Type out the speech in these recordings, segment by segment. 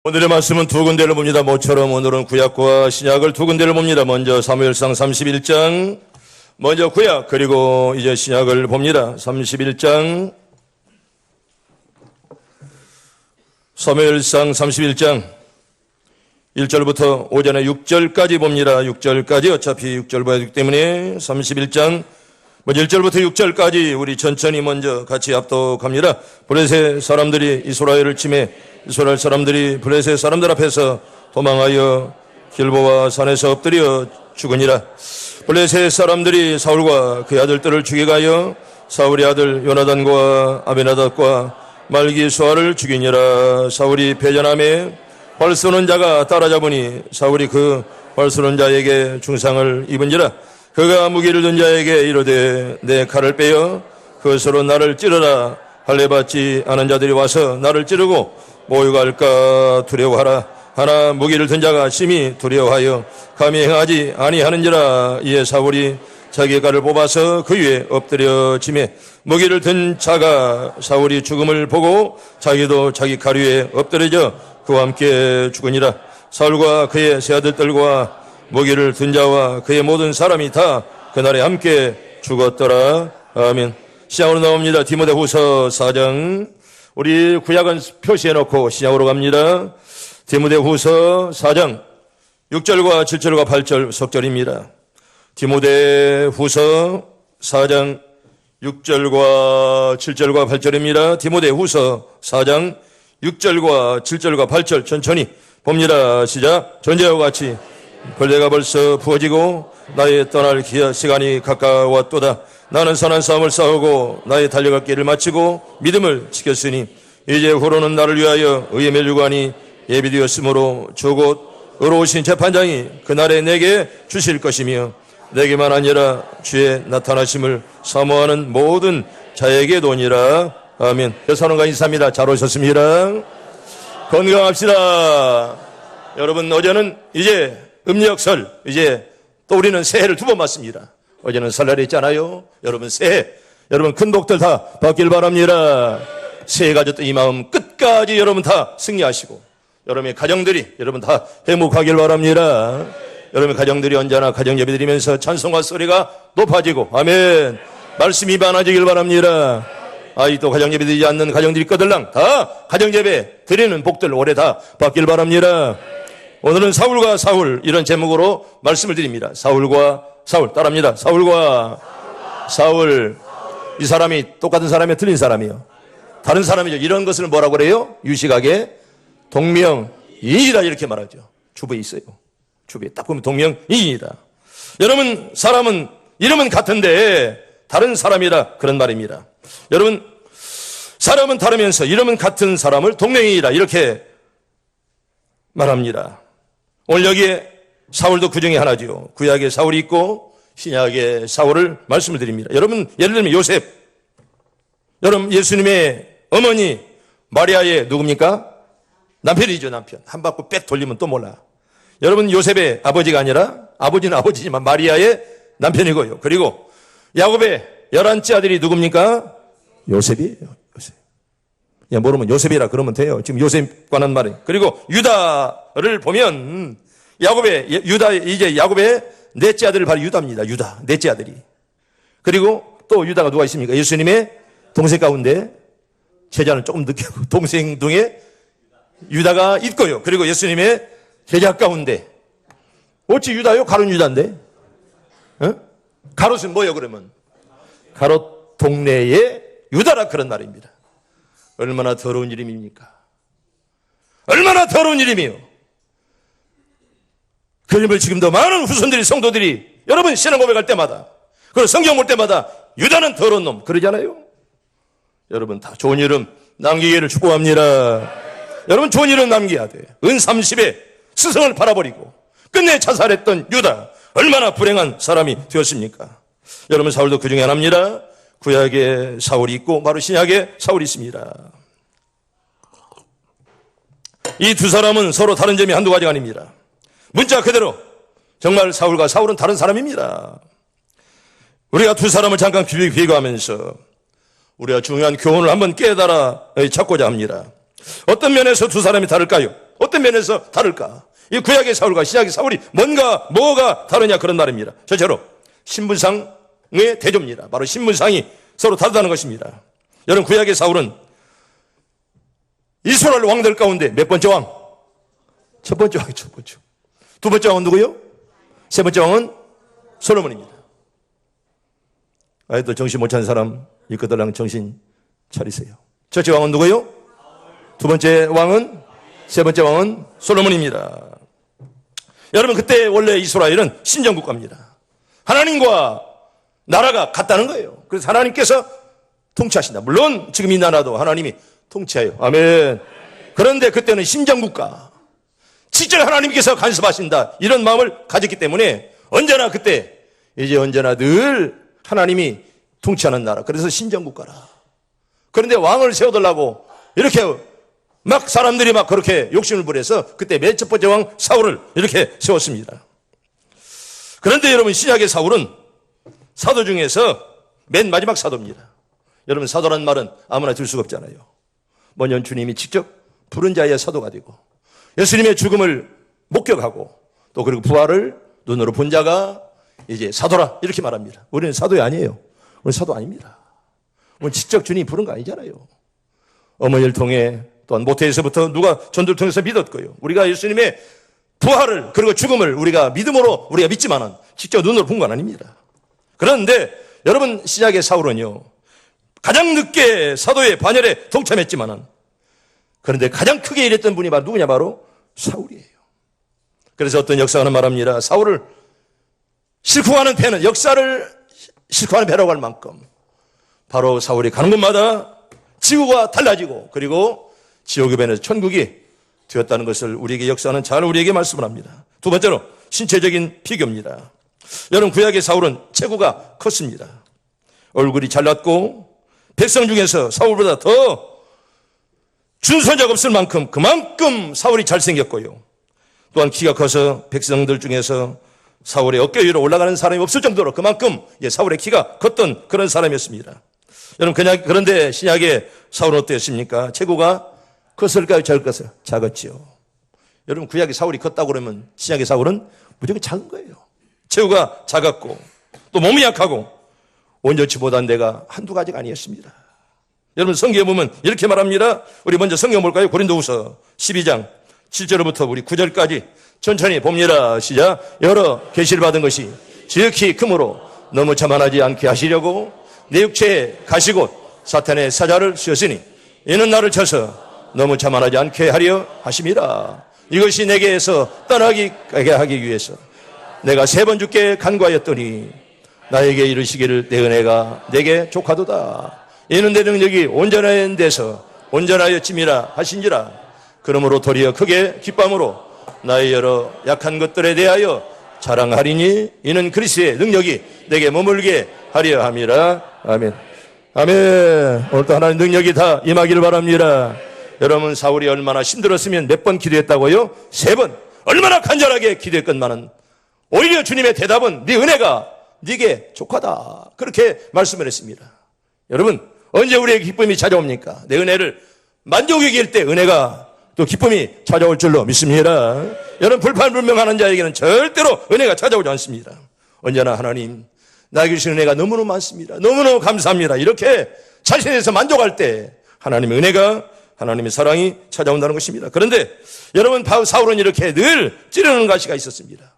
오늘의 말씀은 두 군데를 봅니다. 모처럼 오늘은 구약과 신약을 두 군데를 봅니다. 먼저 사무엘상 31장, 먼저 구약 그리고 이제 신약을 봅니다. 31장, 사무엘상 31장 1절부터 오전에 6절까지 봅니다. 6절까지 어차피 6절 봐야 되기 때문에 31장 먼저 1절부터 6절까지 우리 천천히 먼저 같이 합독합니다. 블레셋 사람들이 이스라엘을 침해 이스라엘 사람들이 블레셋 사람들 앞에서 도망하여 길보아 산에서 엎드려 죽으니라. 블레셋 사람들이 사울과 그의 아들들을 죽여가여 사울의 아들 요나단과 아베나답과 말기수아를 죽이니라. 사울이 패전함에 활 쏘는 자가 따라잡으니 사울이 그 활 쏘는 자에게 중상을 입은지라. 그가 무기를 든 자에게 이르되 내 칼을 빼어 그것으로 나를 찌르라. 할례 받지 않은 자들이 와서 나를 찌르고 모욕할까 두려워하라. 하나 무기를 든 자가 심히 두려워하여 감히 행하지 아니하는지라. 이에 사울이 자기의 칼을 뽑아서 그 위에 엎드려 지매 무기를 든 자가 사울이 죽음을 보고 자기도 자기 칼 위에 엎드려져 그와 함께 죽으니라. 사울과 그의 세 아들들과 무기를 든 자와 그의 모든 사람이 다 그날에 함께 죽었더라. 아멘. 시작으로 나옵니다. 디모데후서 4장. 우리 구약은 표시해놓고 시작으로 갑니다. 디모데후서 4장 6절과 7절과 8절 석절입니다. 디모데후서 4장 6절과 7절과 8절입니다. 디모데후서 4장 6절과 7절과 8절 천천히 봅니다. 시작. 전제와 같이 벌레가 벌써 부어지고 나의 떠날 시간이 가까웠도다. 나는 선한 싸움을 싸우고 나의 달려갈 길을 마치고 믿음을 지켰으니 이제 후로는 나를 위하여 의의 멸류관이 예비되었으므로 주곧 의로우신 재판장이 그날에 내게 주실 것이며 내게만 아니라 주의 나타나심을 사모하는 모든 자에게도니라. 아멘. 여사론과 인사합니다. 잘 오셨습니다. 건강합시다. 여러분, 어제는 이제 음력설, 이제 또 우리는 새해를 두 번 맞습니다. 어제는 설날이 있잖아요. 여러분 새해, 여러분 큰 복들 다 받길 바랍니다. 새해 가졌던 이 마음 끝까지 여러분 다 승리하시고 여러분의 가정들이 여러분 다 행복하길 바랍니다. 여러분의 가정들이 언제나 가정 예배 드리면서 찬송과 소리가 높아지고 아멘. 말씀이 많아지길 바랍니다. 아직도 가정 예배 드리지 않는 가정들이 거들랑 다 가정 예배 드리는 복들 올해 다 받길 바랍니다. 오늘은 사울과 사울 이런 제목으로 말씀을 드립니다. 사울과 사울 따라합니다. 사울과 사울. 이 사람이 똑같은 사람이요 틀린 사람이요? 다른 사람이죠. 이런 것을 뭐라고 그래요? 유식하게 동명이인이다 이렇게 말하죠. 주부에 있어요. 주부에 딱 보면 동명이인이다. 여러분 사람은 이름은 같은데 다른 사람이라 그런 말입니다. 여러분 사람은 다르면서 이름은 같은 사람을 동명이인이다 이렇게 말합니다. 오늘 여기에 사울도 그 중에 하나죠. 구약에 사울이 있고 신약에 사울을 말씀을 드립니다. 여러분 예를 들면 요셉, 여러분 예수님의 어머니 마리아의 누굽니까? 남편이죠. 남편. 한 바퀴 빽 돌리면 또 몰라. 여러분 요셉의 아버지가 아니라 아버지는 아버지지만 마리아의 남편이고요. 그리고 야곱의 11째 아들이 누굽니까? 요셉이에요. 요셉. 야, 모르면 요셉이라 그러면 돼요. 지금 요셉 관한 말이. 그리고 유다를 보면 이제 야곱의 넷째 아들을 바로 유다입니다. 유다. 넷째 아들이. 그리고 또 유다가 누가 있습니까? 예수님의 동생 가운데 제자는 조금 늦게 동생 중에 유다가 있고요. 그리고 예수님의 제자 가운데 어찌 유다요? 가룟 유다인데. 가롯은 뭐예요 그러면? 가롯 동네의 유다라 그런 말입니다. 얼마나 더러운 이름입니까? 얼마나 더러운 이름이요. 그 이름을 지금도 많은 후손들이 성도들이 여러분 신앙 고백할 때마다 그리고 성경 볼 때마다 유다는 더러운 놈 그러잖아요. 여러분 다 좋은 이름 남기기를 축복합니다. 여러분 좋은 이름 남겨야 돼. 은 30에 스승을 팔아버리고 끝내 자살했던 유다 얼마나 불행한 사람이 되었습니까? 여러분 사울도 그 중에 하나입니다. 구약에 사울이 있고 바로 신약에 사울이 있습니다. 이 두 사람은 서로 다른 점이 한두 가지가 아닙니다. 문자 그대로 정말 사울과 사울은 다른 사람입니다. 우리가 두 사람을 잠깐 비교하면서 우리가 중요한 교훈을 한번 깨달아 찾고자 합니다. 어떤 면에서 두 사람이 다를까요? 어떤 면에서 다를까? 이 구약의 사울과 신약의 사울이 뭐가 다르냐 그런 말입니다. 저처럼 신분상의 대조입니다. 바로 신분상이 서로 다르다는 것입니다. 여러분, 구약의 사울은 이스라엘 왕들 가운데 몇 번째 왕? 첫 번째 왕이 첫 번째. 두 번째 왕은 누구요? 세 번째 왕은 솔로몬입니다. 아이들 정신 못 차는 사람 이끄들랑 정신 차리세요. 첫째 왕은 누구요? 두 번째 왕은, 세 번째 왕은 솔로몬입니다. 여러분, 그때 원래 이스라엘은 신정국가입니다. 하나님과 나라가 같다는 거예요. 그래서 하나님께서 통치하신다. 물론 지금 이 나라도 하나님이 통치해요. 아멘. 그런데 그때는 신정국가, 직접 하나님께서 간섭하신다, 이런 마음을 가졌기 때문에 언제나 그때, 이제 언제나 늘 하나님이 통치하는 나라, 그래서 신정국가라. 그런데 왕을 세워달라고 이렇게 막 사람들이 막 그렇게 욕심을 부려서 그때 맨 첫 번째 왕 사울을 이렇게 세웠습니다. 그런데 여러분, 신약의 사울은 사도 중에서 맨 마지막 사도입니다. 여러분, 사도란 말은 아무나 들 수가 없잖아요. 먼저 주님이 직접 부른 자의 사도가 되고, 예수님의 죽음을 목격하고, 또 그리고 부활을 눈으로 본 자가 이제 사도라, 이렇게 말합니다. 우리는 사도이 아니에요. 우리는 사도 아닙니다. 우리는 직접 주님이 부른 거 아니잖아요. 어머니를 통해, 또한 모태에서부터 누가 전도를 통해서 믿었고요. 우리가 예수님의 부활을, 그리고 죽음을 우리가 믿음으로 우리가 믿지만은 직접 눈으로 본 건 아닙니다. 그런데 여러분, 신약의 사울은요, 가장 늦게 사도의 반열에 동참했지만은, 그런데 가장 크게 일했던 분이 바로 누구냐? 바로 사울이에요. 그래서 어떤 역사가는 말합니다. 사울을 실쿵하는 배는, 역사를 실쿵하는 배라고 할 만큼 바로 사울이 가는 곳마다 지구가 달라지고, 그리고 지옥의 배는 천국이 되었다는 것을 우리에게 역사는 잘 우리에게 말씀을 합니다. 두 번째로 신체적인 비교입니다. 여러분, 구약의 사울은 체구가 컸습니다. 얼굴이 잘났고, 백성 중에서 사울보다 더 준손자가 없을 만큼 그만큼 사울이 잘생겼고요. 또한 키가 커서 백성들 중에서 사울의 어깨 위로 올라가는 사람이 없을 정도로 그만큼 사울의 키가 컸던 그런 사람이었습니다. 여러분, 그런데 신약의 사울은 어땠습니까? 체구가 컸을까요? 작을까요? 작았지요. 여러분, 구약의 사울이 컸다고 그러면 신약의 사울은 무조건 작은 거예요. 체구가 작았고, 또 몸이 약하고, 온전치 못한 데가 한두 가지가 아니었습니다. 여러분, 성경에 보면 이렇게 말합니다. 우리 먼저 성경 볼까요? 고린도후서 12장 7절부터 우리 9절까지 천천히 봅니다. 시작. 여러 계시를 받은 것이 지극히 크므로 너무 자만하지 않게 하시려고 내 육체에 가시곧 사탄의 사자를 씌웠으니 이는 나를 쳐서 너무 자만하지 않게 하려 하심이라. 이것이 내게서 떠나게 하기 위해서 내가 3번 주께 간구하였더니 나에게 이르시기를 내 은혜가 내게 족하도다. 이는 내 능력이 온전한 데서 온전하였짐이라 하신지라. 그러므로 도리어 크게 기쁨으로 나의 여러 약한 것들에 대하여 자랑하리니 이는 그리스도의 능력이 내게 머물게 하려 함이라. 아멘. 아멘. 오늘도 하나님 능력이 다 임하기를 바랍니다. 여러분, 사울이 얼마나 힘들었으면 몇 번 기도했다고요? 3번. 얼마나 간절하게 기도했건만은 오히려 주님의 대답은 네 은혜가 네게 족하다, 그렇게 말씀을 했습니다. 여러분, 언제 우리에게 기쁨이 찾아옵니까? 내 은혜를 만족이 이길 때 은혜가 또 기쁨이 찾아올 줄로 믿습니다. 여러분, 불판불명하는 자에게는 절대로 은혜가 찾아오지 않습니다. 언제나 하나님 나에게 주신 은혜가 너무너무 많습니다, 너무너무 감사합니다, 이렇게 자신에서 만족할 때 하나님의 은혜가, 하나님의 사랑이 찾아온다는 것입니다. 그런데 여러분, 사울은 이렇게 늘 찌르는 가시가 있었습니다.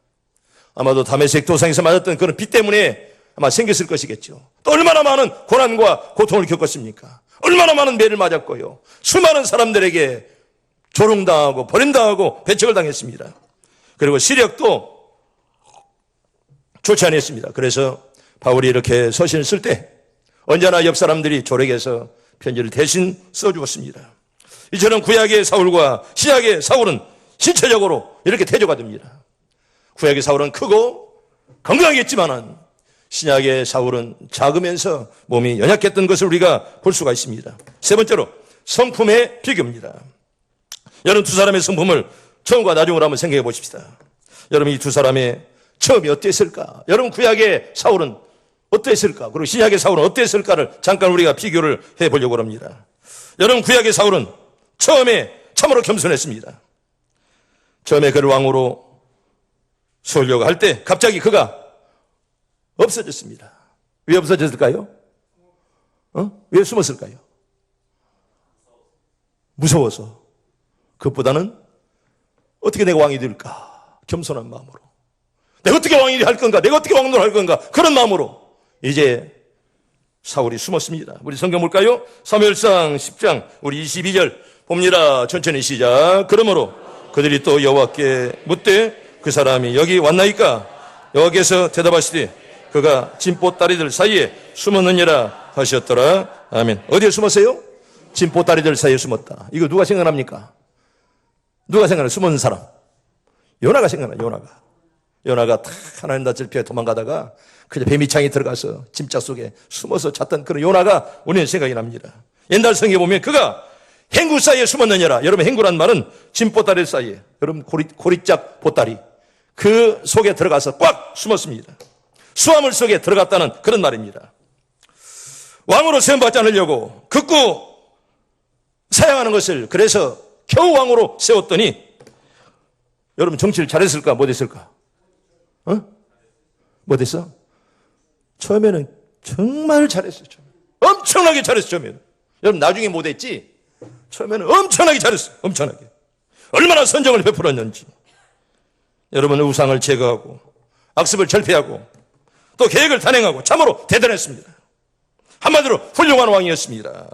아마도 다메섹 도상에서 맞았던 그런 비 때문에 아마 생겼을 것이겠죠. 또 얼마나 많은 고난과 고통을 겪었습니까? 얼마나 많은 매를 맞았고요. 수많은 사람들에게 조롱당하고 버림당하고 배척을 당했습니다. 그리고 시력도 좋지 않았습니다. 그래서 바울이 이렇게 서신을 쓸 때 언제나 옆 사람들이 조력해서 편지를 대신 써주었습니다. 이처럼 구약의 사울과 신약의 사울은 신체적으로 이렇게 대조가 됩니다. 구약의 사울은 크고 건강했지만은 신약의 사울은 작으면서 몸이 연약했던 것을 우리가 볼 수가 있습니다. 세 번째로 성품의 비교입니다. 여러분, 두 사람의 성품을 처음과 나중으로 한번 생각해 보십시다. 여러분, 이 두 사람의 처음이 어땠을까? 여러분, 구약의 사울은 어땠을까? 그리고 신약의 사울은 어땠을까를 잠깐 우리가 비교를 해보려고 합니다. 여러분, 구약의 사울은 처음에 참으로 겸손했습니다. 처음에 그를 왕으로 세우려고 할 때 갑자기 그가 없어졌습니다. 왜 없어졌을까요? 왜 숨었을까요? 무서워서. 그것보다는 어떻게 내가 왕이 될까? 겸손한 마음으로. 내가 어떻게 왕이 할 건가? 내가 어떻게 왕노를 할 건가? 그런 마음으로 이제 사울이 숨었습니다. 우리 성경 볼까요? 사무엘상 10장 우리 22절 봅니다. 천천히 시작. 그러므로 그들이 또 여호와께 묻되 그 사람이 여기 왔나이까? 여호와께서 대답하시되 그가 진보다리들 사이에 숨었느니라 하셨더라. 아멘. 어디에 숨었어요? 진보다리들 사이에 숨었다. 이거 누가 생각납니까? 누가 생각나요? 숨은 사람. 요나가 생각나요. 요나가 다 하나님 낯을 피해 도망가다가 그저 뱀이창에 들어가서 짐짝 속에 숨어서 잤던 그런 요나가 우리는 생각이 납니다. 옛날 성경에 보면 그가 행구 사이에 숨었느냐라. 여러분 행구란 말은 진보다리 사이에, 여러분 고리짝 보다리 그 속에 들어가서 꽉 숨었습니다. 수화물 속에 들어갔다는 그런 말입니다. 왕으로 세움받지 않으려고 극구 사양하는 것을 그래서 겨우 왕으로 세웠더니 여러분 정치를 잘했을까 못했을까? 못했어? 처음에는 정말 잘했어요. 엄청나게 잘했어요. 처음에는. 여러분 나중에 못했지? 처음에는 엄청나게 잘했어요. 엄청나게. 얼마나 선정을 베풀었는지. 여러분은 우상을 제거하고 악습을 절폐하고 또 계획을 단행하고 참으로 대단했습니다. 한마디로 훌륭한 왕이었습니다.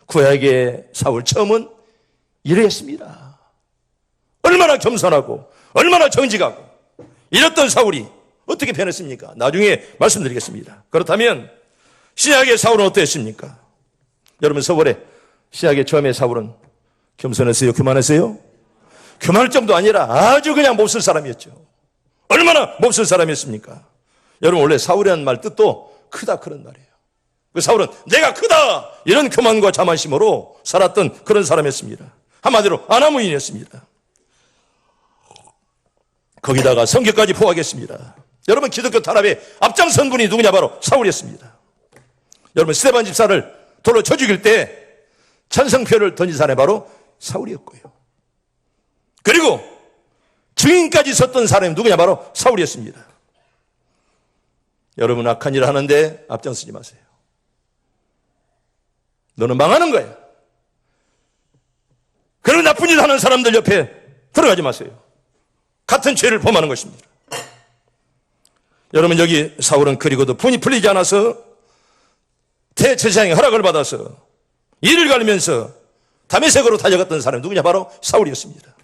구약의 사울 처음은 이랬습니다. 얼마나 겸손하고 얼마나 정직하고 이랬던 사울이 어떻게 변했습니까? 나중에 말씀드리겠습니다. 그렇다면 신약의 사울은 어땠습니까? 여러분 서울에 신약의 처음에 사울은 겸손했어요? 교만했어요? 교만할 정도 아니라 아주 그냥 몹쓸 사람이었죠. 얼마나 몹쓸 사람이었습니까? 여러분 원래 사울이라는 말 뜻도 크다 그런 말이에요. 그 사울은 내가 크다 이런 교만과 자만심으로 살았던 그런 사람이었습니다. 한마디로 아나무인이었습니다. 거기다가 성격까지 포함하겠습니다. 여러분 기독교 탄압의 앞장선 분이 누구냐? 바로 사울이었습니다. 여러분 스데반 집사를 돌로 쳐 죽일 때 찬성표를 던진 사람이 바로 사울이었고요. 그리고 증인까지 섰던 사람이 누구냐? 바로 사울이었습니다. 여러분 악한 일을 하는데 앞장서지 마세요. 너는 망하는 거야. 그런 나쁜 일 하는 사람들 옆에 들어가지 마세요. 같은 죄를 범하는 것입니다. 여러분 여기 사울은 그리고도 분이 풀리지 않아서 대제사장의 허락을 받아서 이를 가르면서 다메섹으로 달려갔던 사람이 누구냐? 바로 사울이었습니다.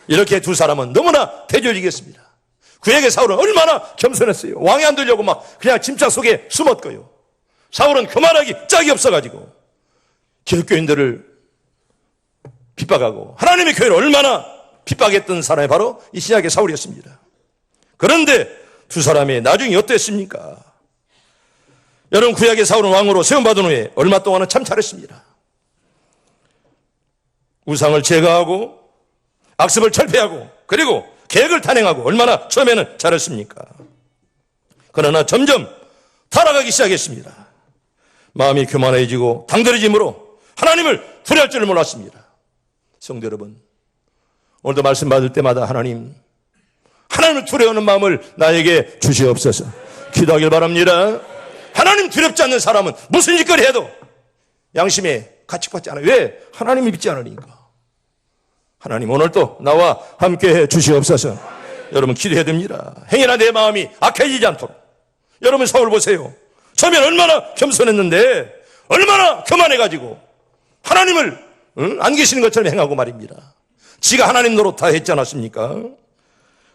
이렇게 두 사람은 너무나 대조적이었습니다. 구약의 사울은 얼마나 겸손했어요. 왕이 안 되려고 막 그냥 짐짝 속에 숨었고요. 사울은 교만하기 짝이 없어가지고 기독교인들을 핍박하고 하나님의 교회를 얼마나 핍박했던 사람이 바로 이 신약의 사울이었습니다. 그런데 두 사람이 나중에 어땠습니까? 여러분 구약의 사울은 왕으로 세움받은 후에 얼마 동안은 참 잘했습니다. 우상을 제거하고 악습을 철폐하고 그리고 계획을 단행하고 얼마나 처음에는 잘했습니까? 그러나 점점 타락하기 시작했습니다. 마음이 교만해지고 당돌해짐으로 하나님을 두려워할 줄을 몰랐습니다. 성도 여러분, 오늘도 말씀 받을 때마다 하나님을 두려워하는 마음을 나에게 주시옵소서. 기도하길 바랍니다. 하나님 두렵지 않는 사람은 무슨 짓거리 해도 양심에 가책받지 않아요. 왜? 하나님이 믿지 않으니까. 하나님 오늘도 나와 함께해 주시옵소서. 여러분 기도해야 됩니다. 행여나 내 마음이 악해지지 않도록. 여러분 사울 보세요. 처음엔 얼마나 겸손했는데 얼마나 교만해가지고 하나님을 안 계시는 것처럼 행하고 말입니다. 지가 하나님 노릇 다 했지 않았습니까?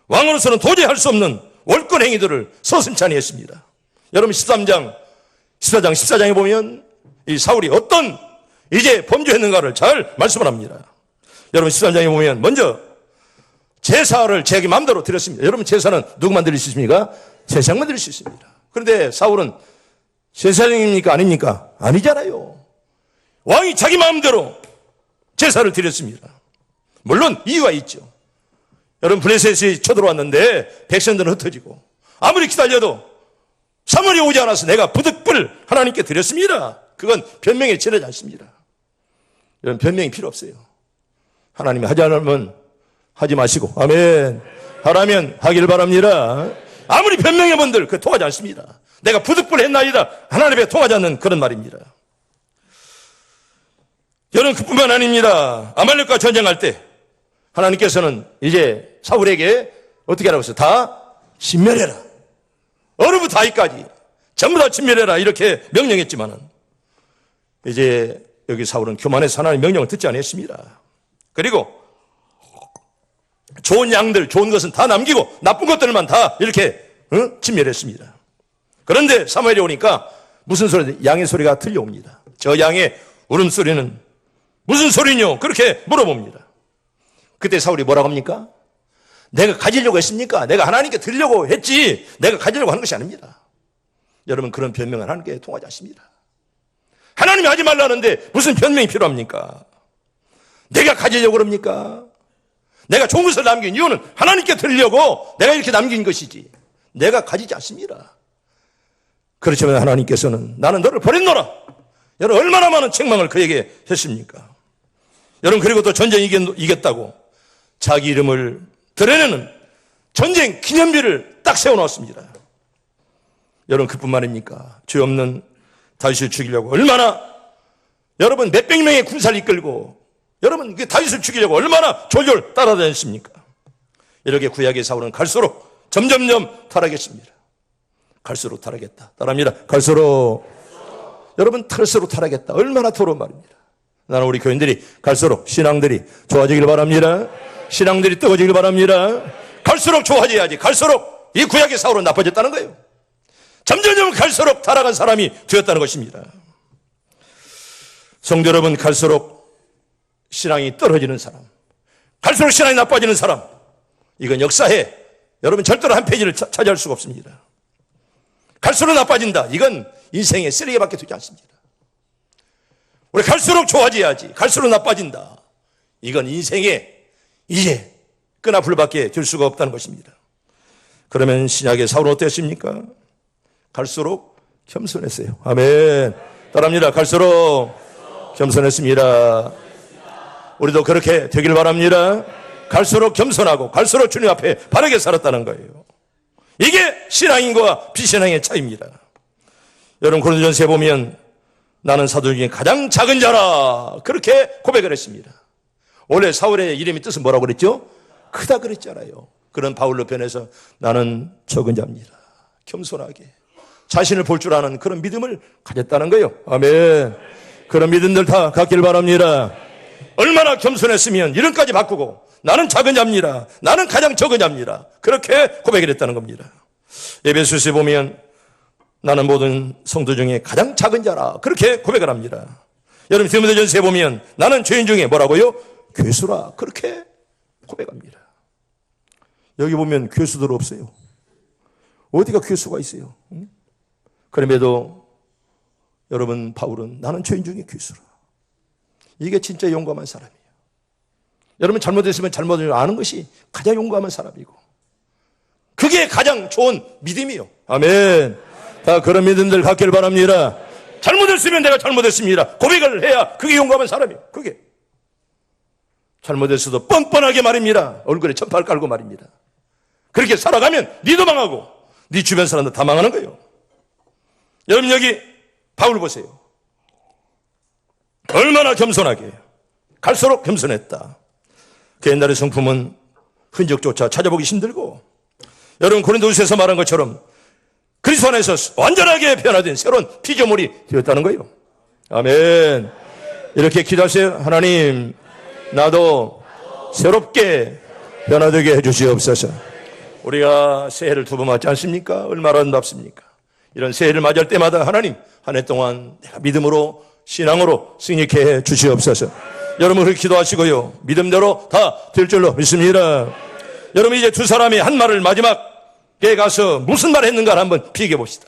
왕으로서는 도저히 할 수 없는 월권 행위들을 서슴찮이 했습니다. 여러분 14장에 보면 이 사울이 어떤 이제 범죄했는가를 잘 말씀을 합니다. 여러분 13장에 보면 먼저 제사를 자기 마음대로 드렸습니다. 여러분 제사는 누구만 드릴 수 있습니까? 제사장만 드릴 수 있습니다. 그런데 사울은 제사장입니까? 아닙니까? 아니잖아요. 왕이 자기 마음대로 제사를 드렸습니다. 물론 이유가 있죠. 여러분 블레셋이 쳐들어왔는데 백성들은 흩어지고 아무리 기다려도 사무엘이 오지 않아서 내가 부득불 하나님께 드렸습니다. 그건 변명에 지나지 않습니다. 여러분 변명이 필요 없어요. 하나님이 하지 않으면 하지 마시고, 아멘. 하라면 하길 바랍니다. 아무리 변명해본들 그 통하지 않습니다. 내가 부득불했나이다. 하나님 앞에 통하지 않는 그런 말입니다. 여러분, 그뿐만 아닙니다. 아말렉과 전쟁할 때 하나님께서는 이제 사울에게 어떻게 하라고 했어요? 다 진멸해라. 어느부터 아이까지 전부 다 진멸해라. 이렇게 명령했지만은 이제 여기 사울은 교만해서 하나님의 명령을 듣지 않았습니다. 그리고 좋은 양들, 좋은 것은 다 남기고 나쁜 것들만 다 이렇게 진멸했습니다. 그런데 사무엘이 오니까 무슨 소리? 양의 소리가 들려옵니다. 저 양의 울음소리는 무슨 소리뇨? 그렇게 물어봅니다. 그때 사울이 뭐라고 합니까? 내가 가지려고 했습니까? 내가 하나님께 드리려고 했지 내가 가지려고 하는 것이 아닙니다. 여러분, 그런 변명은 하나님께 통하지 않습니다. 하나님이 하지 말라는데 무슨 변명이 필요합니까? 내가 가지려고 그럽니까? 내가 좋은 것을 남긴 이유는 하나님께 드리려고 내가 이렇게 남긴 것이지 내가 가지지 않습니다. 그렇지만 하나님께서는 나는 너를 버렸노라. 여러분, 얼마나 많은 책망을 그에게 했습니까? 여러분, 그리고 또 전쟁 이겼다고 자기 이름을 드러내는 전쟁 기념비를 딱 세워놓았습니다. 여러분, 그뿐만입니까? 죄 없는 다윗을 죽이려고 얼마나 여러분 몇백 명의 군사를 이끌고 여러분 그 다윗을 죽이려고 얼마나 졸졸 따라다녔습니까? 이렇게 구약의 사울은 갈수록 점점점 타락했습니다. 갈수록 타락했다. 따라합니다. 갈수록 여러분 탈수록 타락했다. 얼마나 더러운 말입니다. 나는 우리 교인들이 갈수록 신앙들이 좋아지길 바랍니다. 신앙들이 뜨거워지길 바랍니다. 갈수록 좋아져야지. 갈수록 이 구약의 사울은 나빠졌다는 거예요. 점점점 갈수록 타락한 사람이 되었다는 것입니다. 성도 여러분, 갈수록 신앙이 떨어지는 사람, 갈수록 신앙이 나빠지는 사람, 이건 역사에 여러분 절대로 한 페이지를 차지할 수가 없습니다. 갈수록 나빠진다. 이건 인생의 쓰레기밖에 되지 않습니다. 우리 갈수록 좋아져야지. 갈수록 나빠진다. 이건 인생의 이제 끈아풀밖에 될 수가 없다는 것입니다. 그러면 신약의 사울은 어땠습니까? 갈수록 겸손했어요. 아멘. 따라합니다. 갈수록 겸손했습니다. 우리도 그렇게 되길 바랍니다. 갈수록 겸손하고 갈수록 주님 앞에 바르게 살았다는 거예요. 이게 신앙인과 비신앙의 차이입니다. 여러분, 고린도전서에 보면 나는 사도 중에 가장 작은 자라 그렇게 고백을 했습니다. 원래 사울의 이름의 뜻은 뭐라고 그랬죠? 크다 그랬잖아요. 그런 바울로 변해서 나는 적은 자입니다. 겸손하게 자신을 볼 줄 아는 그런 믿음을 가졌다는 거예요. 아멘. 그런 믿음들 다 갖길 바랍니다. 얼마나 겸손했으면 이름까지 바꾸고 나는 작은 자입니다. 나는 가장 적은 자입니다. 그렇게 고백을 했다는 겁니다. 에베소서에 보면 나는 모든 성도 중에 가장 작은 자라 그렇게 고백을 합니다. 여러분, 디모데전서에 보면 나는 죄인 중에 뭐라고요? 괴수라 그렇게 고백합니다. 여기 보면 괴수들 없어요. 어디가 괴수가 있어요? 그럼에도 여러분, 바울은 나는 죄인 중에 괴수라. 이게 진짜 용감한 사람이에요. 여러분, 잘못했으면 잘못을 아는 것이 가장 용감한 사람이고 그게 가장 좋은 믿음이에요. 아멘. 다 그런 믿음들 갖길 바랍니다. 잘못했으면 내가 잘못했습니다. 고백을 해야 그게 용감한 사람이에요. 그게 잘못했어도 뻔뻔하게 말입니다. 얼굴에 천팔 깔고 말입니다. 그렇게 살아가면 니도 망하고 니 주변 사람도 다 망하는 거예요. 여러분, 여기 바울 보세요. 얼마나 겸손하게 갈수록 겸손했다. 그 옛날의 성품은 흔적조차 찾아보기 힘들고 여러분, 고린도후서에서 말한 것처럼 그리스도 안에서 완전하게 변화된 새로운 피조물이 되었다는 거예요. 아멘. 이렇게 기도하세요. 하나님, 나도 새롭게 변화되게 해주시옵소서. 우리가 새해를 두 번 맞지 않습니까? 얼마나 아름답습니까? 이런 새해를 맞이할 때마다 하나님, 한 해 동안 내가 믿음으로 신앙으로 승리케 해 주시옵소서. 여러분, 그렇게 기도하시고요. 믿음대로 다 될 줄로 믿습니다. 여러분, 이제 두 사람이 한 말을 마지막에 가서 무슨 말을 했는가를 한번 비교해 봅시다.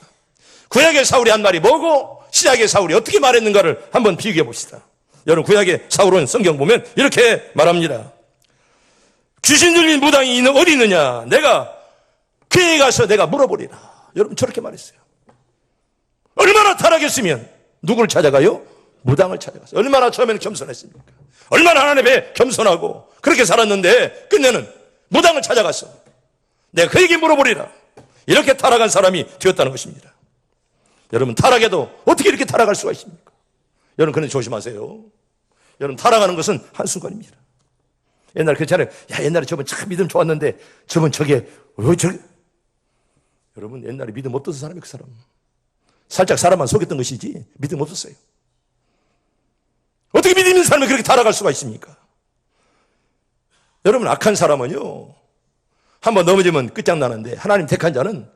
구약의 사울이 한 말이 뭐고 신약의 사울이 어떻게 말했는가를 한번 비교해 봅시다. 여러분, 구약의 사울은 성경 보면 이렇게 말합니다. 귀신 들린 무당이 어디 있느냐? 내가 그에 가서 내가 물어보리라. 여러분, 저렇게 말했어요. 얼마나 타락했으면 누구를 찾아가요? 무당을 찾아갔어요. 얼마나 처음에는 겸손했습니까? 얼마나 하나님 앞에 겸손하고 그렇게 살았는데 끝내는 무당을 찾아갔어. 내가 그에게 물어보리라. 이렇게 타락한 사람이 되었다는 것입니다. 여러분, 타락해도 어떻게 이렇게 타락할 수가 있습니까? 여러분, 그런데 조심하세요. 여러분, 타락하는 것은 한순간입니다. 옛날에 그렇잖아요. 야, 옛날에 저분 참 믿음 좋았는데 저분 저게 왜 저게. 여러분, 옛날에 믿음 없던 사람이 그 사람. 살짝 사람만 속였던 것이지 믿음 없었어요. 어떻게 믿음 있는 사람이 그렇게 타락할 수가 있습니까? 여러분, 악한 사람은요, 한번 넘어지면 끝장나는데 하나님 택한 자는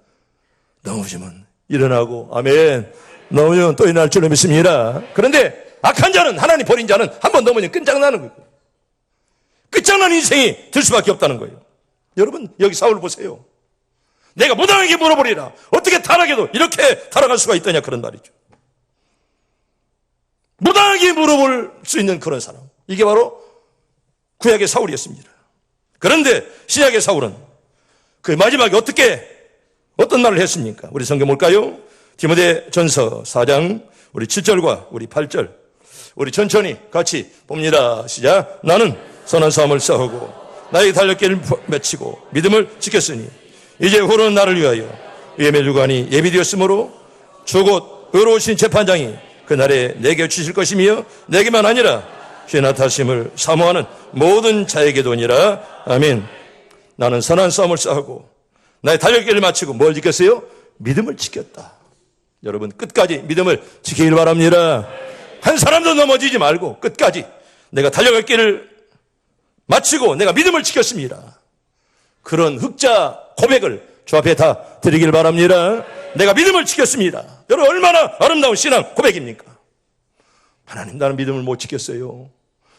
넘어지면 일어나고, 아멘, 넘어지면 또 일어날 줄로 믿습니다. 그런데 악한 자는, 하나님 버린 자는 한번 넘어지면 끝장나는 거예요. 끝장나는 인생이 될 수밖에 없다는 거예요. 여러분, 여기 사울 보세요. 내가 무당에게 물어보리라. 어떻게 타락해도 이렇게 타락할 수가 있더냐, 그런 말이죠. 무당에게 물어볼 수 있는 그런 사람, 이게 바로 구약의 사울이었습니다. 그런데 신약의 사울은 그 마지막에 어떤 말을 했습니까? 우리 성경 볼까요? 디모데전서 4장 우리 7절과 우리 8절 우리 천천히 같이 봅니다. 시작. 나는 선한 싸움을 싸우고 나의 달렸기를 맺히고 믿음을 지켰으니 이제 후로는 나를 위하여 위험의 주관이 예비되었으므로 주 곧 의로우신 재판장이 그날에 내게 주실 것이며 내게만 아니라 주의 나타심을 사모하는 모든 자에게도니라. 아멘. 나는 선한 싸움을 싸우고 나의 달력기를 마치고 뭘 지켰어요? 믿음을 지켰다. 여러분, 끝까지 믿음을 지키길 바랍니다. 한 사람도 넘어지지 말고 끝까지 내가 달려갈 길을 마치고 내가 믿음을 지켰습니다. 그런 흑자 고백을 주 앞에 다 드리길 바랍니다. 내가 믿음을 지켰습니다. 여러분, 얼마나 아름다운 신앙 고백입니까? 하나님, 나는 믿음을 못 지켰어요.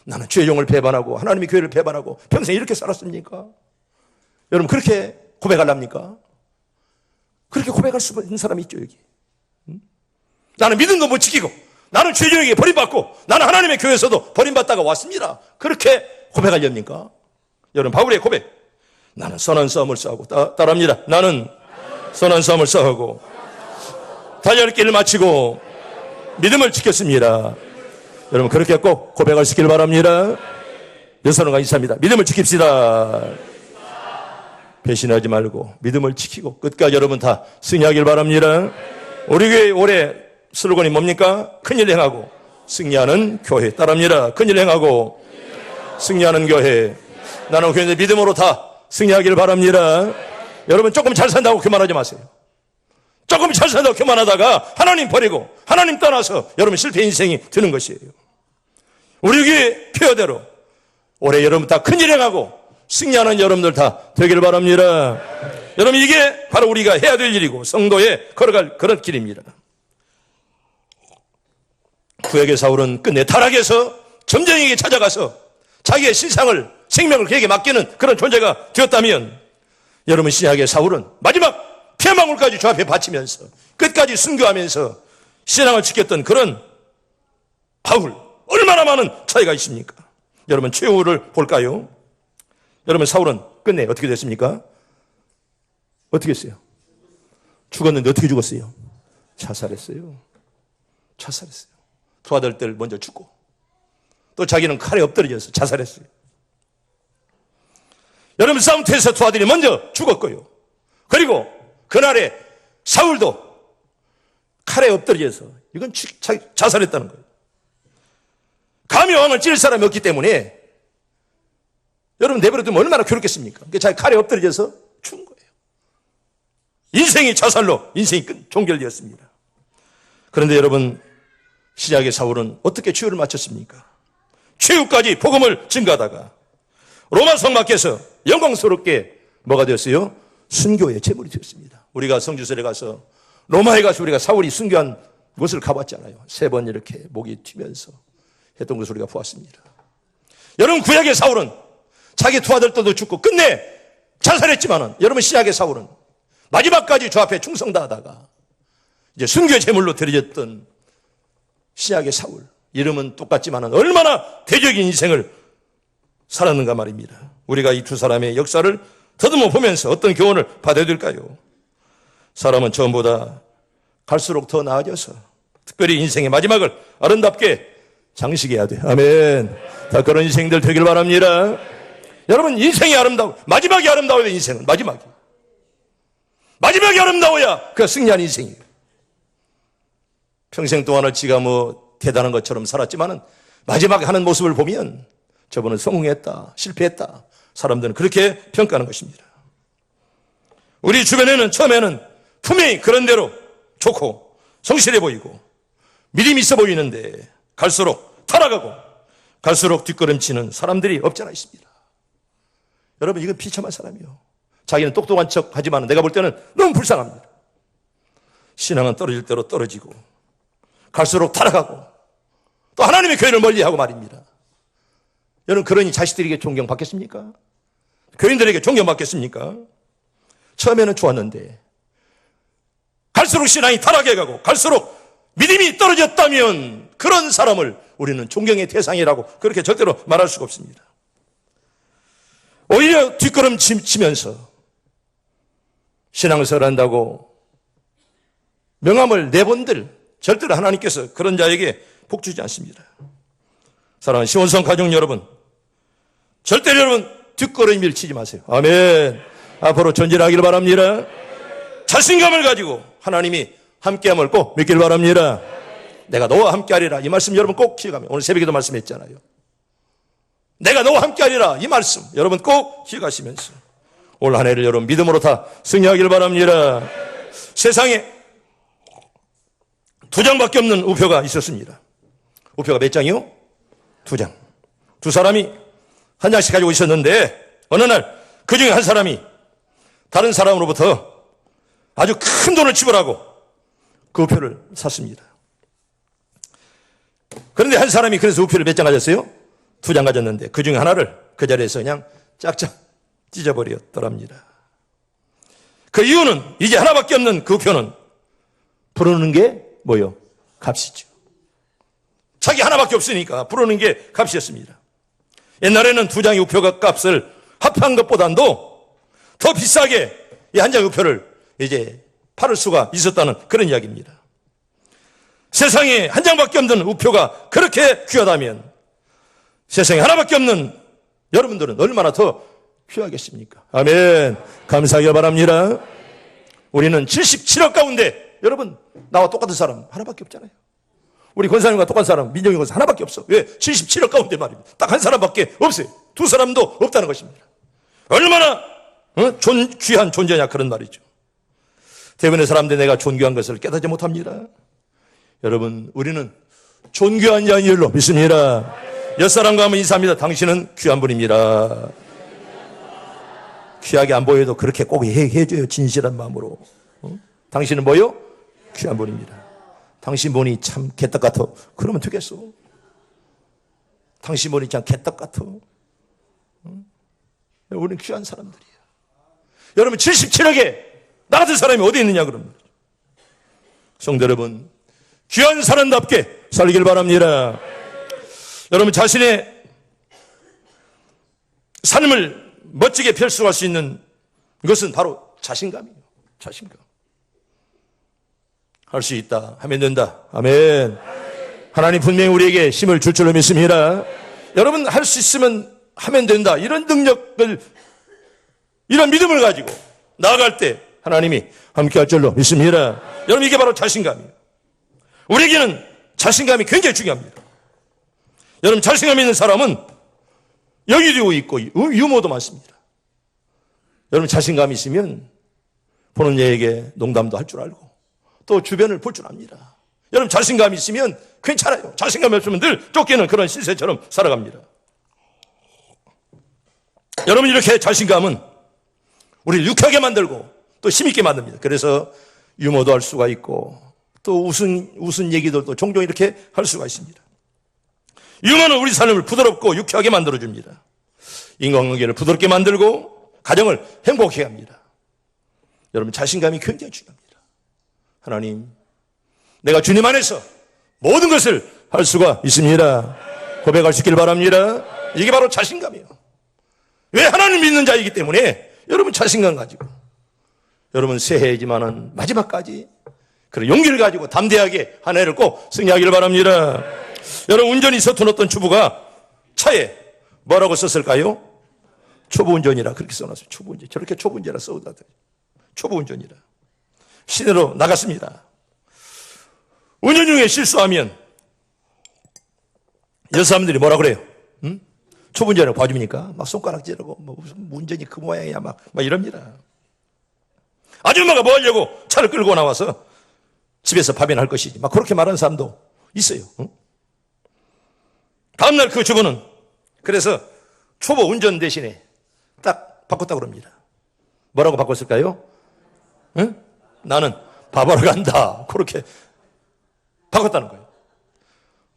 나는 주의 영을 배반하고 하나님의 교회를 배반하고 평생 이렇게 살았습니까? 여러분, 그렇게 고백하랍니까? 그렇게 고백할 수 있는 사람이 있죠, 여기. 나는 믿음도 못 지키고 나는 주의 영에게 버림받고 나는 하나님의 교회에서도 버림받다가 왔습니다. 그렇게 고백하렵니까? 여러분, 바울의 고백, 나는 선한 싸움을 싸우고 따라합니다. 나는 선한 싸움을 싸우고 달려갈 길을 마치고 믿음을 지켰습니다. 여러분, 그렇게 꼭 고백할 수 있기를 바랍니다. 여선언과 인사합니다. 믿음을 지킵시다. 배신하지 말고 믿음을 지키고 끝까지 여러분 다 승리하길 바랍니다. 우리 교회 올해 슬로건이 뭡니까? 큰일 행하고 승리하는 교회. 따라합니다. 큰일 행하고 승리하는 교회. 나는 교회의 믿음으로 다 승리하길 바랍니다. 여러분, 조금 잘 산다고 교만하지 마세요. 조금 잘 산다고 교만하다가 하나님 버리고 하나님 떠나서 여러분 실패 인생이 되는 것이에요. 우리 교회 표어대로 올해 여러분 다 큰일 행하고 승리하는 여러분들 다 되길 바랍니다. 여러분, 이게 바로 우리가 해야 될 일이고 성도에 걸어갈 그런 길입니다. 구약의 사울은 끝내 타락해서 점쟁이에게 찾아가서 자기의 신상을, 생명을 그에게 맡기는 그런 존재가 되었다면, 여러분, 신약의 사울은 마지막 피해망울까지 주 앞에 바치면서 끝까지 순교하면서 신앙을 지켰던 그런 바울, 얼마나 많은 차이가 있습니까? 여러분, 최후를 볼까요? 여러분, 사울은 끝내 어떻게 됐습니까? 어떻게 했어요? 죽었는데 어떻게 죽었어요? 자살했어요. 자살했어요. 두 아들들 먼저 죽고 또 자기는 칼에 엎드려져서 자살했어요. 여러분, 싸움터에서 두 아들이 먼저 죽었고요. 그리고 그날에 사울도 칼에 엎드려져서 이건 자살했다는 거예요. 감히 왕을 찔 사람이 없기 때문에 여러분, 내버려두면 얼마나 괴롭겠습니까? 자기 칼에 엎드려져서 죽은 거예요. 인생이 자살로 인생이 종결되었습니다. 그런데 여러분, 신약의 사울은 어떻게 최후를 마쳤습니까? 최후까지 복음을 증거하다가 로마 성 밖에서 영광스럽게 뭐가 되었어요? 순교의 제물이 되었습니다. 우리가 성지순례 가서 로마에 가서 우리가 사울이 순교한 곳을 가봤잖아요. 3번 이렇게 목이 튀면서 했던 것을 우리가 보았습니다. 여러분, 구약의 사울은 자기 두 아들도 죽고 끝내 자살했지만은, 여러분, 신약의 사울은 마지막까지 주 앞에 충성 다하다가 이제 순교의 제물로 드려졌던 신약의 사울, 이름은 똑같지만은 얼마나 대적인 인생을 살았는가 말입니다. 우리가 이 두 사람의 역사를 더듬어 보면서 어떤 교훈을 받아야 될까요? 사람은 처음보다 갈수록 더 나아져서 특별히 인생의 마지막을 아름답게 장식해야 돼. 아멘. 다 그런 인생들 되길 바랍니다. 여러분, 인생이 아름다워. 마지막이 아름다워야 돼, 인생은. 마지막이 아름다워야 그가 승리한 인생이에요. 평생 동안을 지가 뭐 대단한 것처럼 살았지만은 마지막에 하는 모습을 보면 저분은 성공했다, 실패했다. 사람들은 그렇게 평가하는 것입니다. 우리 주변에는 처음에는 분명히 그런 대로 좋고 성실해 보이고 믿음이 있어 보이는데 갈수록 타락하고 갈수록 뒷걸음치는 사람들이 없지 않아 있습니다. 여러분, 이건 비참한 사람이요. 자기는 똑똑한 척 하지만 내가 볼 때는 너무 불쌍합니다. 신앙은 떨어질 대로 떨어지고 갈수록 타락하고 또 하나님의 교회를 멀리하고 말입니다. 여러분, 그러니 자식들에게 존경받겠습니까? 교인들에게 존경받겠습니까? 처음에는 좋았는데 갈수록 신앙이 타락해가고 갈수록 믿음이 떨어졌다면 그런 사람을 우리는 존경의 대상이라고 그렇게 절대로 말할 수가 없습니다. 오히려 뒷걸음 치면서 신앙생활 한다고 명함을 내본들 절대로 하나님께서 그런 자에게 복 주지 않습니다. 사랑하는 시원성 가족 여러분, 절대로 여러분 뒷걸음 밀치지 마세요. 아멘. 앞으로 전진하기를 바랍니다. 자신감을 가지고 하나님이 함께함을 꼭 믿기를 바랍니다. 내가 너와 함께하리라. 이 말씀 여러분 꼭 기억하면, 오늘 새벽에도 말씀했잖아요. 내가 너와 함께하리라. 이 말씀 여러분 꼭 기억하시면서 올 한 해를 여러분 믿음으로 다 승리하기를 바랍니다. 세상에 2장밖에 없는 우표가 있었습니다. 우표가 몇 장이요? 2장. 두 사람이 한 장씩 가지고 있었는데 어느 날 그 중에 한 사람이 다른 사람으로부터 아주 큰 돈을 지불하고 그 우표를 샀습니다. 그런데 한 사람이 그래서 우표를 몇 장 가졌어요? 2장 가졌는데 그 중에 하나를 그 자리에서 그냥 짝짝 찢어버렸더랍니다. 그 이유는 이제 하나밖에 없는 그 우표는 부르는 게 뭐요? 값이죠. 자기 하나밖에 없으니까 부르는 게 값이었습니다. 옛날에는 2장의 우표가 값을 합한 것보다도 더 비싸게 이 한 장의 우표를 이제 팔을 수가 있었다는 그런 이야기입니다. 세상에 한 장밖에 없는 우표가 그렇게 귀하다면 세상에 하나밖에 없는 여러분들은 얼마나 더 귀하겠습니까? 아멘. 감사하길 바랍니다. 우리는 77억 가운데 여러분 나와 똑같은 사람 하나밖에 없잖아요. 우리 권사님과 똑같은 사람 민정이 권사 하나밖에 없어. 왜? 77억 가운데 말입니다. 딱 한 사람밖에 없어요. 두 사람도 없다는 것입니다. 얼마나 귀한 존재냐 그런 말이죠. 대부분의 사람들이 내가 존귀한 것을 깨닫지 못합니다. 여러분, 우리는 존귀한 자인 줄로 믿습니다. 옆사람과 한번 인사합니다. 당신은 귀한 분입니다. 귀하게 안 보여도 그렇게 꼭 해줘요. 진실한 마음으로. 당신은 뭐요? 귀한 분입니다. 당신 보니 참 개떡 같아. 그러면 되겠어. 당신 보니 참 개떡 같아. 우리는 귀한 사람들이에요. 여러분, 77억에 나 같은 사람이 어디 있느냐 그러면. 성도 여러분, 귀한 사람답게 살길 바랍니다. 여러분, 자신의 삶을 멋지게 펼쳐갈 수 있는 것은 바로 자신감이에요. 자신감. 할 수 있다. 하면 된다. 아멘. 하나님 분명히 우리에게 힘을 줄 줄로 믿습니다. 여러분, 할 수 있으면 하면 된다. 이런 능력을, 이런 믿음을 가지고 나아갈 때 하나님이 함께 할 줄로 믿습니다. 여러분, 이게 바로 자신감이에요. 우리에게는 자신감이 굉장히 중요합니다. 여러분, 자신감 있는 사람은 여유도 있고 유머도 많습니다. 여러분, 자신감이 있으면 보는 이에게 농담도 할 줄 알고 또 주변을 볼 줄 압니다. 여러분, 자신감이 있으면 괜찮아요. 자신감이 없으면 늘 쫓기는 그런 신세처럼 살아갑니다. 여러분, 이렇게 자신감은 우리를 유쾌하게 만들고 또 힘있게 만듭니다. 그래서 유머도 할 수가 있고 또 웃은 얘기들도 종종 이렇게 할 수가 있습니다. 유머는 우리 삶을 부드럽고 유쾌하게 만들어줍니다. 인간관계를 부드럽게 만들고 가정을 행복하게 합니다. 여러분, 자신감이 굉장히 중요합니다. 하나님, 내가 주님 안에서 모든 것을 할 수가 있습니다. 고백할 수 있기를 바랍니다. 이게 바로 자신감이에요. 왜? 하나님 믿는 자이기 때문에 여러분 자신감 가지고 여러분 새해이지만은 마지막까지 그런 용기를 가지고 담대하게 한 해를 꼭 승리하기를 바랍니다. 여러분, 운전이 서툰었던 주부가 차에 뭐라고 썼을까요? 초보운전이라 그렇게 써놨어요. 초보운전. 저렇게 초보운전이라 써오다. 초보운전이라. 시내로 나갔습니다. 운전 중에 실수하면 여사람들이 뭐라 그래요? 응? 초보운전을 봐줍니까? 막 손가락질하고 뭐 무슨 운전이 그 모양이야 막 이럽니다. 아줌마가 뭐 하려고 차를 끌고 나와서 집에서 밥이나 할 것이지. 막 그렇게 말하는 사람도 있어요. 응? 다음날 그 주부는 그래서 초보 운전 대신에 딱 바꿨다고 그럽니다. 뭐라고 바꿨을까요? 응? 나는 밥하러 간다. 그렇게 바꿨다는 거예요.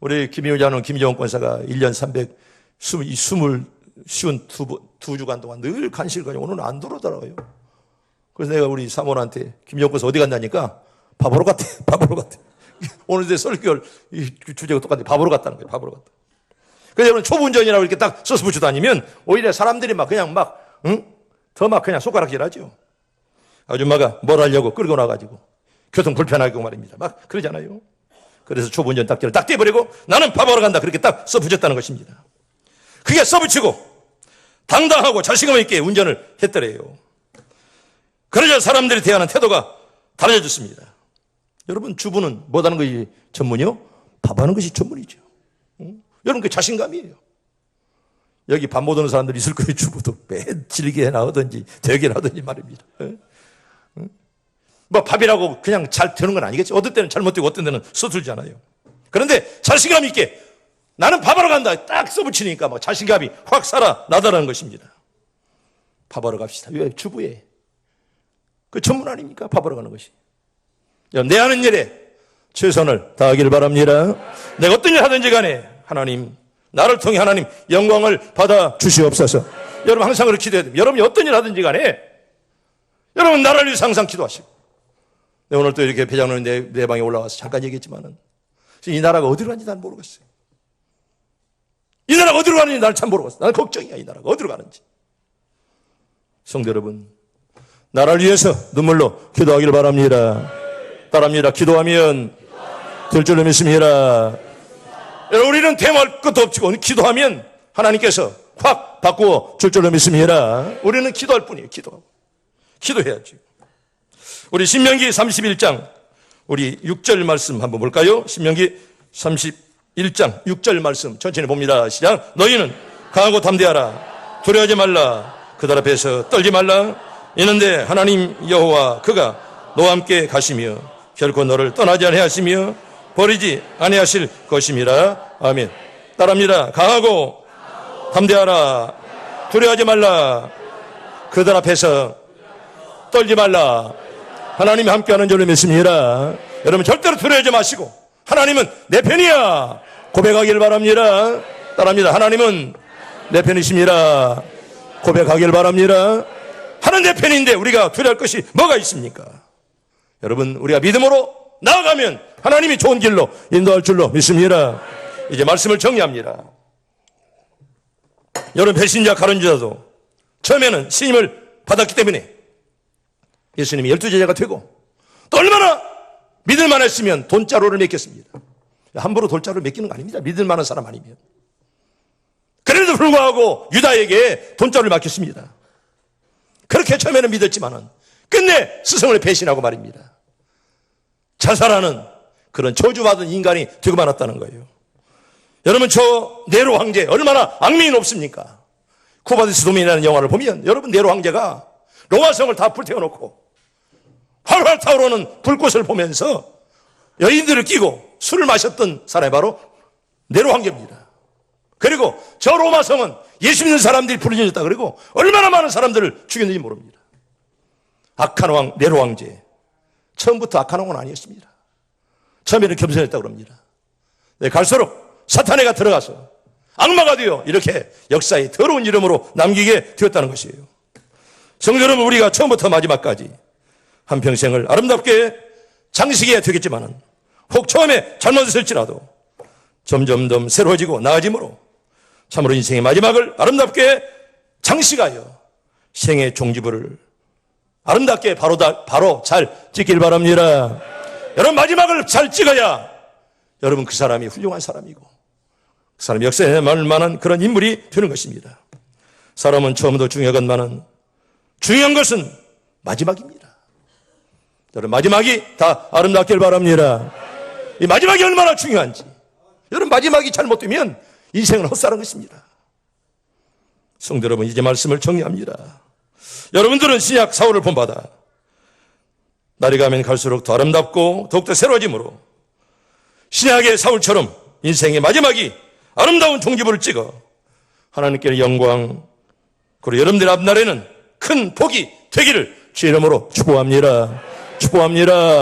우리 김희우자는 김정은 권사가 1년 352주간 동안 늘 간식을 가지고 오늘은 안 들어오더라고요. 그래서 내가 우리 사모한테 김정은 권사 어디 갔냐니까 밥으로 갔대. 밥으로 갔대. 오늘 이제 썰결 주제가 똑같아. 밥으로 갔다는 거예요. 밥으로 갔다. 그래서 여러분 초보운전이라고 이렇게 딱 써서 붙여 다니면 오히려 사람들이 막 그냥 막, 응? 더 막 그냥 손가락질 하죠. 아줌마가 뭘 하려고 끌고 나가지고 교통 불편하고 말입니다. 막 그러잖아요. 그래서 초보운전 딱지를 딱 떼버리고 나는 밥하러 간다. 그렇게 딱 써붙였다는 것입니다. 그게 써붙이고 당당하고 자신감 있게 운전을 했더래요. 그러자 사람들이 대하는 태도가 달라졌습니다. 여러분, 주부는 뭐하는 것이 전문이요? 밥하는 것이 전문이죠. 여러분, 그 자신감이에요. 여기 밥 못 오는 사람들이 있을 거예요. 주부도 매 질게 나오든지 되게 나오든지 말입니다. 뭐 밥이라고 그냥 잘 되는 건 아니겠지. 어떤 때는 잘못되고 어떤 때는 서툴잖아요. 그런데 자신감 있게 나는 밥하러 간다 딱 써붙이니까 막 자신감이 확 살아나다라는 것입니다. 밥하러 갑시다. 왜? 주부에 그 전문 아닙니까? 밥하러 가는 것이. 내 하는 일에 최선을 다하길 바랍니다. 내가 어떤 일 하든지 간에 하나님, 나를 통해 하나님 영광을 받아 주시옵소서. 여러분 항상 그렇게 기도해야 됩니다. 여러분이 어떤 일 하든지 간에 여러분 나라를 위해서 항상 기도하시고. 오늘 또 이렇게 배장로님 내 방에 올라와서 잠깐 얘기했지만은 이 나라가 어디로 가는지 난 모르겠어요. 이 나라가 어디로 가는지 난 참 모르겠어요. 난 걱정이야. 이 나라가 어디로 가는지. 성도 여러분, 나라를 위해서 눈물로 기도하길 바랍니다. 따라합니다. 기도하면 될 줄로 믿습니다. 여러분, 우리는 대말 것도 없고 기도하면 하나님께서 확 바꾸어 줄 줄로 믿습니다. 우리는 기도할 뿐이에요. 기도해야죠. 우리 신명기 31장 우리 6절 말씀 한번 볼까요? 신명기 31장 6절 말씀 천천히 봅니다. 시작. 너희는 강하고 담대하라. 두려워하지 말라. 그들 앞에서 떨지 말라. 이는데 하나님 여호와 그가 너와 함께 가시며 결코 너를 떠나지 아니하시며 버리지 아니하실 것임이라. 아멘. 따라합니다. 강하고 담대하라. 두려워하지 말라. 그들 앞에서 떨지 말라. 하나님이 함께하는 줄로 믿습니다. 여러분 절대로 두려워하지 마시고 하나님은 내 편이야 고백하길 바랍니다. 따라합니다. 하나님은 내 편이십니다. 고백하길 바랍니다. 하나님 내 편인데 우리가 두려워할 것이 뭐가 있습니까? 여러분, 우리가 믿음으로 나아가면 하나님이 좋은 길로 인도할 줄로 믿습니다. 이제 말씀을 정리합니다. 여러분, 배신자 가룟유다도 처음에는 신임을 받았기 때문에 예수님이 12제자가 되고 또 얼마나 믿을만 했으면 돈자루를 맡겼습니다. 함부로 돈자루를 맡기는 거 아닙니다. 믿을만한 사람 아니면. 그래도 불구하고 유다에게 돈자루를 맡겼습니다. 그렇게 처음에는 믿었지만은 끝내 스승을 배신하고 말입니다. 자살하는 그런 저주받은 인간이 되고 말았다는 거예요. 여러분, 저 네로 황제 얼마나 악명이 높습니까? 쿠바디스 도민이라는 영화를 보면 여러분, 네로 황제가 로마성을 다 불태워놓고 활활 타오르는 불꽃을 보면서 여인들을 끼고 술을 마셨던 사람이 바로 네로 황제입니다. 그리고 저 로마성은 예수 믿는 사람들이 부르짖었다. 그리고 얼마나 많은 사람들을 죽였는지 모릅니다. 악한 왕 네로 황제, 처음부터 악한 왕은 아니었습니다. 처음에는 겸손했다고 그럽니다. 네, 갈수록 사탄애가 들어가서 악마가 되어 이렇게 역사에 더러운 이름으로 남기게 되었다는 것이에요. 성도 여러분, 우리가 처음부터 마지막까지 한평생을 아름답게 장식해야 되겠지만은 혹 처음에 잘못했을지라도 점점 더 새로워지고 나아짐으로 참으로 인생의 마지막을 아름답게 장식하여 생의 종지부를 아름답게 바로 잘 찍길 바랍니다. 여러분, 마지막을 잘 찍어야 여러분 그 사람이 훌륭한 사람이고 사람 역사에 남을 만한 그런 인물이 되는 것입니다. 사람은 처음부터 중요하건만은 중요한 것은 마지막입니다. 여러분, 마지막이 다 아름답길 바랍니다. 이 마지막이 얼마나 중요한지. 여러분, 마지막이 잘못되면 인생은 헛살은 것입니다. 성도 여러분, 이제 말씀을 정리합니다. 여러분들은 신약 사울을 본받아 날이 가면 갈수록 더 아름답고 더욱더 새로워지므로 신약의 사울처럼 인생의 마지막이 아름다운 종지부를 찍어 하나님께 영광, 그리고 여러분들 앞날에는 큰 복이 되기를 주의 이름으로 축복합니다. 축복합니다.